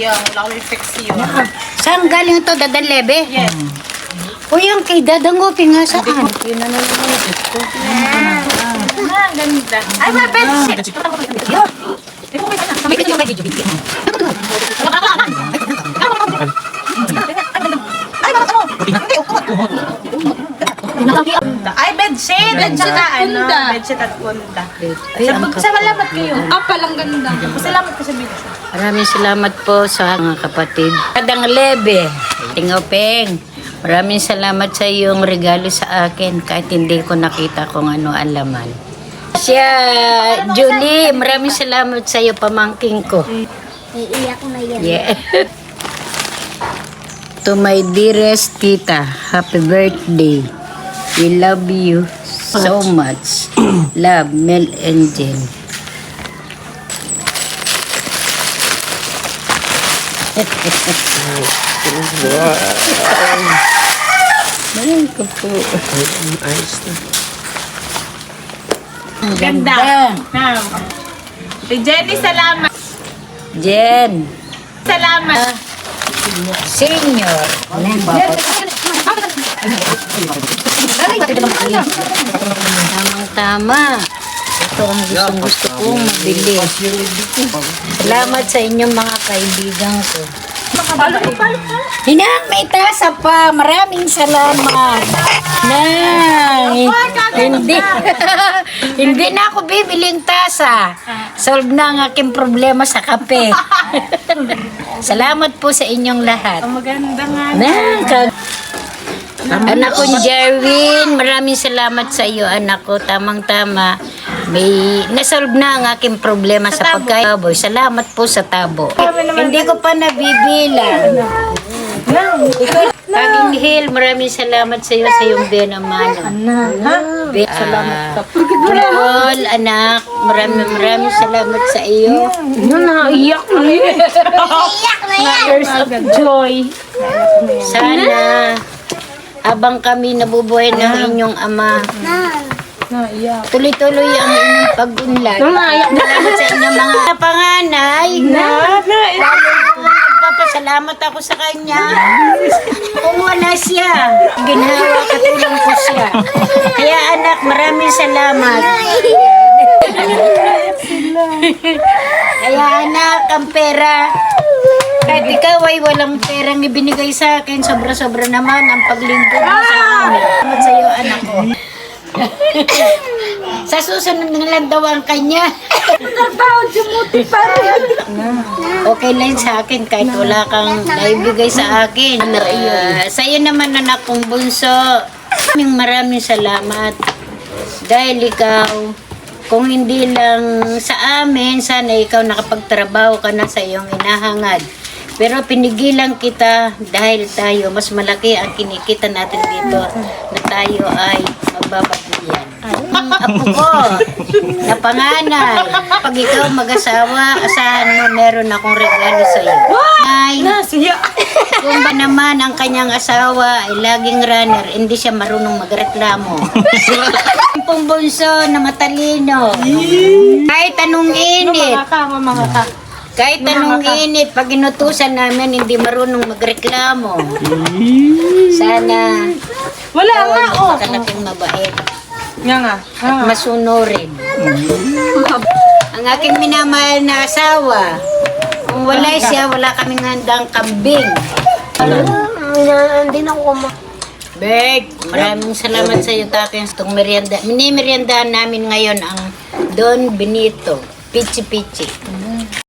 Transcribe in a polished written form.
sayang. Wala akong infection. Saan galing ito? Dadan Lebe? Yes. Uy, ang kay Dadang Gopi nga saan? Yun na naman ito. Ganda. Ay, may bedsheet. Ay, bedsheet. Bedsheet at punta. Bedsheet at punta. Salamat kayo. Palang ganda. Salamat ko sa video. Maraming salamat po sa mga kapatid. Dadang Lebe, Tingopeng. Maraming salamat sa iyong regalo sa akin kahit hindi ko nakita kung ano ang laman. Siya, Julie, maraming salamat sa iyo, pamangking ko. Iiyak na yan. Yeah. To my dearest tita, happy birthday. We love you so much. Love, Mel and Jen. Ay ko po. Ayos na. Ang Ganda. ganda. Si Jenny, salamat. Jen, Salamat. senior. Tamang-tama. Ito ang gustong-gusto kong mabili. Salamat sa inyong mga kaibigan ko. Hinang, may tasa pa. Maraming salamat. Hindi. Hindi na ako bibiling tasa. Solve na ang aking problema sa kape. Salamat po sa inyong lahat. Maganda nga. Anak ko Jerwin, maraming salamat sa iyo, anak ko. Tamang-tama. May nasolve na ang aking problema sa pagkain. Salamat po sa tabo. Hindi ko pa nabibilang. Taging Hill, maraming salamat sa iyo sa iyong benamano. Salamat po. Paul, anak, maraming salamat sa iyo. Naiyak na yan. Naiyak na yan. Tears of joy. Sana habang kami nabubuhay ng inyong ama, tuloy-tuloy ang inyong pag-unlad. Salamat sa inyong mga panganay. Nagpapasalamat ako sa kanya. Kung wala siya, ginawa katulong ko siya. Kaya anak, maraming salamat. Kaya anak, ang pera, kahit ikaw ay walang perang ibinigay sa akin, sobra-sobra naman ang paglingkod mo sa amin. Salamat sa iyo, anak ko. Sa susunod na lang daw ang kanya. Okay lang sa akin kahit wala kang naibigay sa akin. Sa iyo naman, anak kong bunso, maraming salamat. Dahil ikaw, kung hindi lang sa amin, sana ikaw nakapagtrabaho ka na sa iyong inahangad. Pero pinigilan kita dahil tayo, mas malaki ang kinikita natin dito na tayo ay magbabagyan. Apo ko, na panganay, pag ikaw mag-asawa, asahan mo meron akong regalo sa iyo. Ay, kung ba naman ang kanyang asawa ay laging runner, hindi siya marunong magreklamo. Pong bunso na matalino. Kahit anong init. Kahit anong init, pag inutusan namin, hindi marunong magreklamo. Sana, Wala nga, oh. kalaking mabait. Nga. At masunurin. Ang aking minamahal na asawa, kung wala siya, wala kaming handang kambing. Hindi na ako Bek, maraming salamat sa iyo, Takin. Itong merienda, mini-meriendahan namin ngayon ang Don Benito, Pichi Pichi.